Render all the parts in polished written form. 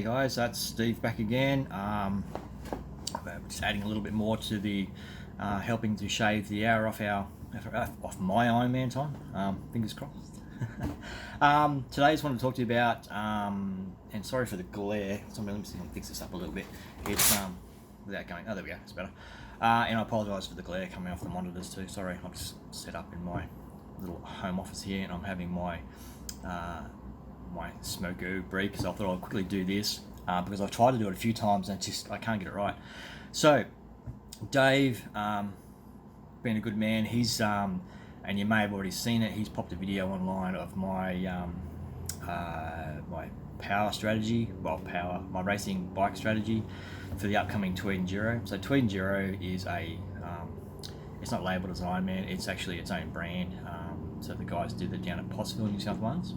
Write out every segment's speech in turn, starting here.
Hey guys, that's Steve back again. Just adding a little bit more to the helping to shave the hour off my Ironman time. Fingers crossed. Today I just wanted to talk to you about, and sorry for the glare. Let me see if I can fix this up a little bit. It's without going. Oh, there we go. It's better. And I apologise for the glare coming off the monitors too. Sorry, I'm just set up in my little home office here, and I'm having my Smoko break, so I thought I'll quickly do this because I've tried to do it a few times and I can't get it right. So Dave, being a good man, he's and you may have already seen it, he's popped a video online of my my power strategy, my racing bike strategy for the upcoming Tweed Enduro. So Tweed Enduro is it's not labelled as an Ironman, it's actually its own brand. So the guys did it down at Pottsville, New South Wales.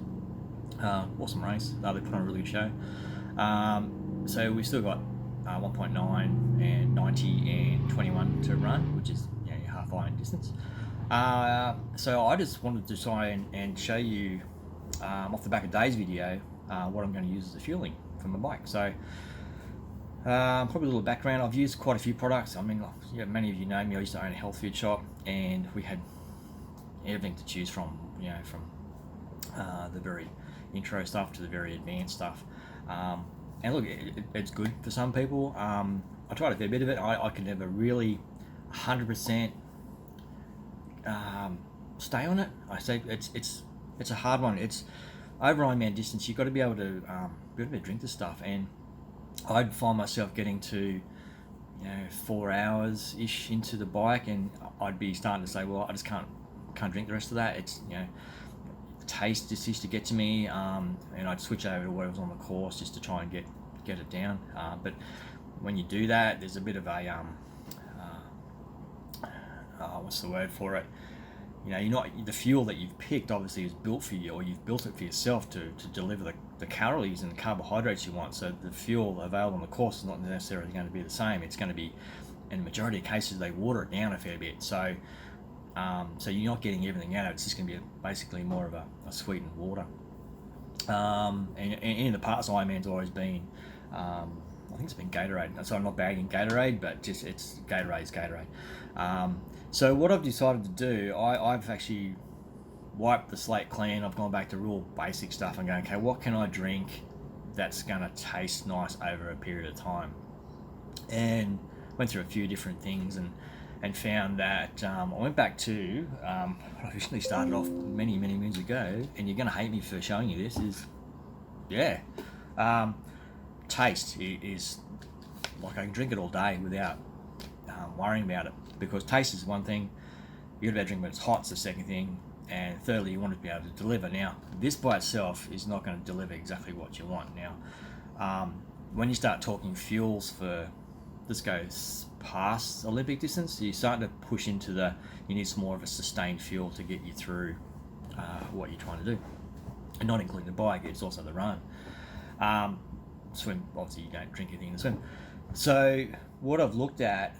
Awesome race. They put on a really good show. So we've still got 1.9 and 90 and 21 to run, which is your half iron distance. So I just wanted to try and show you off the back of Dave's video what I'm going to use as a fueling for my bike. So probably a little background. I've used quite a few products. I mean, many of you know me. I used to own a health food shop, and we had everything to choose from. From the very intro stuff to the very advanced stuff. And look, it's good for some people. I tried a fair bit of it. I could never really 100% stay on it. I say it's a hard one. It's over Ironman distance. You've got to be able to drink this stuff, and I'd find myself getting to 4 hours ish into the bike, and I'd be starting to say, well, I just can't drink the rest of that. It's the taste just used to get to me, and I'd switch over to whatever's on the course just to try and get it down. But when you do that, there's a bit of a what's the word for it? You're not, the fuel that you've picked obviously is built for you, or you've built it for yourself to deliver the calories and the carbohydrates you want. So the fuel available on the course is not necessarily going to be the same. It's going to be, in the majority of cases, they water it down a fair bit. So you're not getting everything out of it. It's just going to be basically more of a sweetened water. And in the past, Ironman's always been, I think it's been Gatorade. So I'm not bagging Gatorade, but just Gatorade's Gatorade. So what I've decided to do, I've actually wiped the slate clean. I've gone back to real basic stuff and going, okay, what can I drink that's going to taste nice over a period of time? And went through a few different things and found that I went back to what I originally started off many moons ago, and you're going to hate me for showing you this, taste is like I can drink it all day without worrying about it, because taste is one thing, you got to be able to drink when it's hot, it's the second thing, and thirdly you want it to be able to deliver. Now this by itself is not going to deliver exactly what you want. Now when you start talking fuels for, this goes past Olympic distance, so you're starting to push into you need some more of a sustained fuel to get you through what you're trying to do, and not including the bike, it's also the run. Swim, obviously you don't drink anything in the swim. So what I've looked at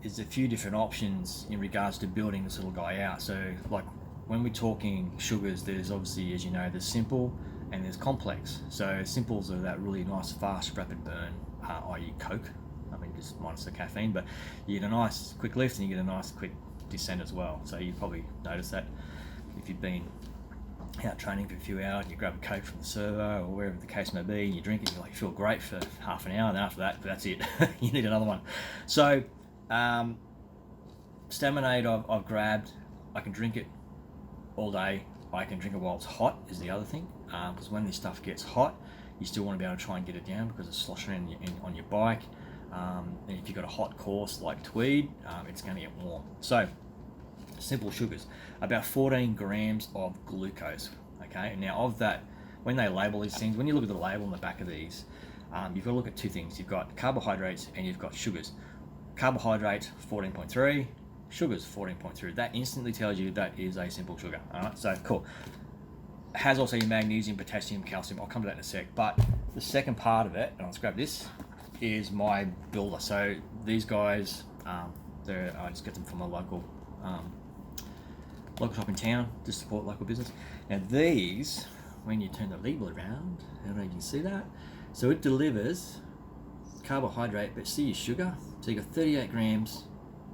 is a few different options in regards to building this little guy out. So like when we're talking sugars, there's obviously, as you know, there's simple and there's complex. So simples are that really nice fast rapid burn, i.e. Coke, I mean just minus the caffeine, but you get a nice quick lift and you get a nice quick descent as well. So you probably noticed that if you've been out training for a few hours, you grab a Coke from the servo or wherever the case may be, and you drink it, you feel great for half an hour, and after that, that's it. You need another one. So Staminade I've grabbed. I can drink it all day. I can drink it while it's hot is the other thing, because when this stuff gets hot, you still want to be able to try and get it down because it's sloshing on your bike. And if you've got a hot course like Tweed, it's going to get warm. So simple sugars, about 14 grams of glucose. Okay, now of that, when they label these things, when you look at the label on the back of these, you've got to look at two things. You've got carbohydrates and you've got sugars. Carbohydrates 14.3, sugars 14.3. That instantly tells you that is a simple sugar. All right, so cool. Has also your magnesium, potassium, calcium. I'll come to that in a sec. But the second part of it, and I'll grab this, is my builder. So these guys, I just get them from a local shop in town to support local business. Now these, when you turn the label around, I don't know if you can see that, So it delivers carbohydrate, but see your sugar. So you got 38 grams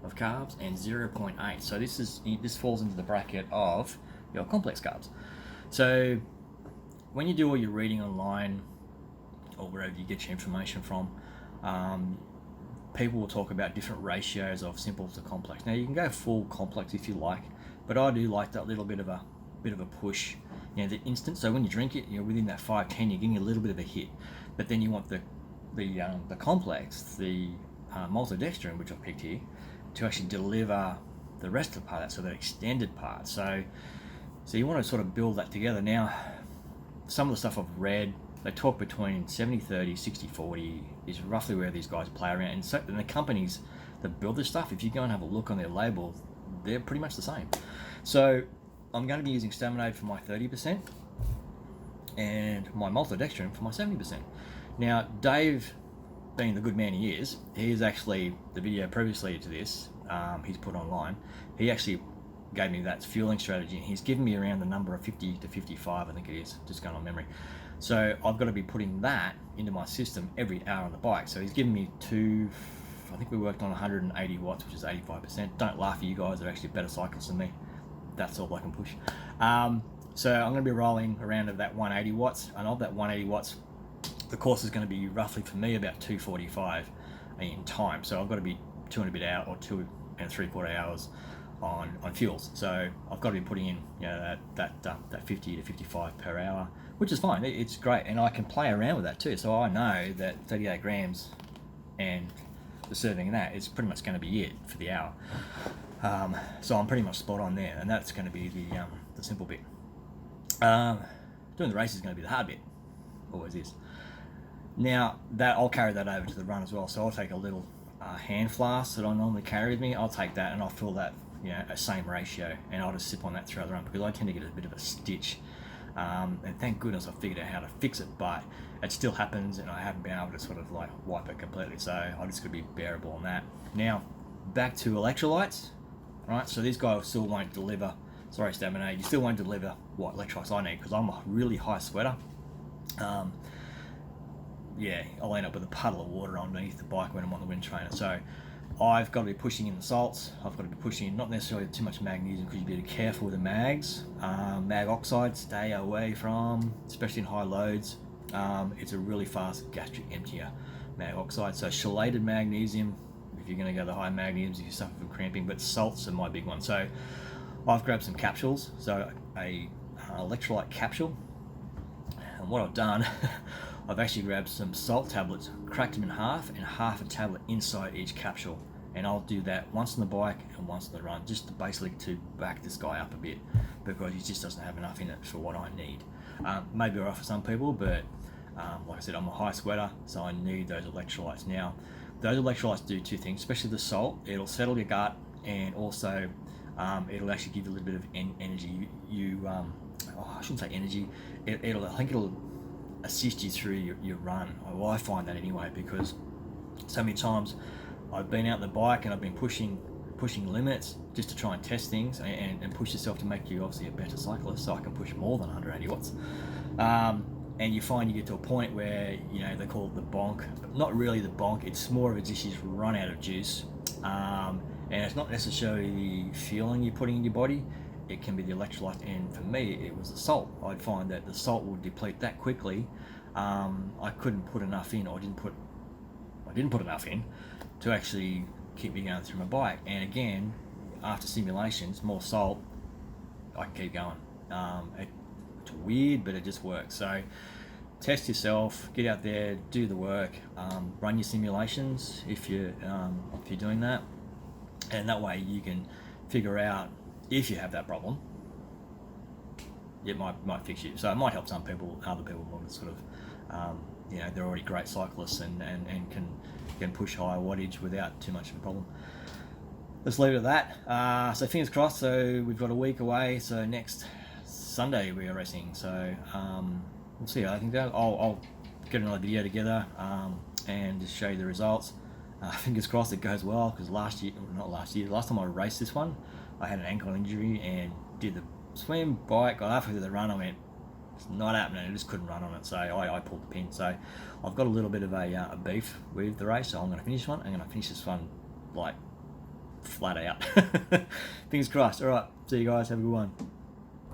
of carbs and 0.8. So this falls into the bracket of your complex carbs. So when you do all your reading online or wherever you get your information from, people will talk about different ratios of simple to complex. Now you can go full complex if you like, but I do like that little bit of a push. The instant. So when you drink it, within that 5-10, you're getting a little bit of a hit. But then you want the complex, the maltodextrin, which I've picked here, to actually deliver the rest of the part, so that extended part. So you want to sort of build that together. Now, some of the stuff I've read, they talk between 70-30, 60-40 is roughly where these guys play around. And the companies that build this stuff, if you go and have a look on their label, they're pretty much the same. So I'm going to be using Staminade for my 30% and my maltodextrin for my 70%. Now, Dave, being the good man he is actually, the video previously to this, he's put online, he actually gave me that fueling strategy, and he's given me around the number of 50 to 55, I think it is, just going on memory. So I've got to be putting that into my system every hour on the bike. So he's given me I think we worked on 180 watts, which is 85%. Don't laugh at you guys, they're actually better cyclists than me. That's all I can push. So I'm going to be rolling around at that 180 watts, and of that 180 watts, the course is going to be roughly for me about 2:45 in time. So I've got to be 2 and a bit hour, or 2 and 3/4 hours on fuels. So I've got to be putting in that 50 to 55 per hour, which is fine. It's great, and I can play around with that too. So I know that 38 grams and the serving of that is pretty much going to be it for the hour. So I'm pretty much spot on there, and that's going to be the simple bit. Doing the race is going to be the hard bit, always is. Now that I'll carry that over to the run as well. So I'll take a little hand flask that I normally carry with me. I'll take that and I'll fill that, a same ratio, and I'll just sip on that throughout the run, because I tend to get a bit of a stitch. And thank goodness I figured out how to fix it, but it still happens, and I haven't been able to sort of like wipe it completely. So I just got to be bearable on that. Now back to electrolytes. Right, so this guy still won't deliver. Sorry, Staminade, you still won't deliver what electrolytes I need, because I'm a really high sweater. I'll end up with a puddle of water underneath the bike when I'm on the wind trainer. So I've got to be pushing in the salts. I've got to be pushing in not necessarily too much magnesium, because you've got to be careful with the mags. Mag oxide, stay away from, especially in high loads. It's a really fast gastric emptier, mag oxide. So chelated magnesium, if you're going to go the high magnesiums, if you suffer from cramping, but salts are my big one. So I've grabbed some capsules, so a electrolyte capsule, and what I've done, I've actually grabbed some salt tablets, cracked them in half, and half a tablet inside each capsule, and I'll do that once on the bike and once on the run, just to basically to back this guy up a bit, because he just doesn't have enough in it for what I need. Maybe alright for some people, but like I said, I'm a high sweater, so I need those electrolytes. Now, those electrolytes do two things, especially the salt. It'll settle your gut, and also it'll actually give you a little bit of energy. I shouldn't say energy. I think it'll assist you through your run. Well, I find that anyway, because so many times I've been out the bike and I've been pushing limits just to try and test things and push yourself to make you obviously a better cyclist, so I can push more than 180 watts. And you find you get to a point where, they call it the bonk, but not really the bonk. It's more of a just you've run out of juice. And it's not necessarily the fueling you're putting in your body. It can be the electrolyte, and for me, it was the salt. I'd find that the salt would deplete that quickly. I couldn't put enough in, or I didn't put enough in to actually keep me going through my bike. And again, after simulations, more salt, I can keep going. It's weird, but it just works. So test yourself, get out there, do the work, run your simulations if you're doing that, and that way you can figure out if you have that problem. It might fix you. So it might help some people. Other people want to sort of, they're already great cyclists and can push higher wattage without too much of a problem. Let's leave it at that. So fingers crossed. So we've got a week away. So next Sunday we are racing. So we'll see. I think I'll get another video together and just show you the results. Fingers crossed it goes well, because last time I raced this one, I had an ankle injury and did the swim, bike, got halfway through the run, I went, It's not happening. I just couldn't run on it, so I pulled the pin. So I've got a little bit of a beef with the race, so I'm going to finish one. I'm going to finish this one like flat out. Fingers crossed. All right, see you guys. Have a good one.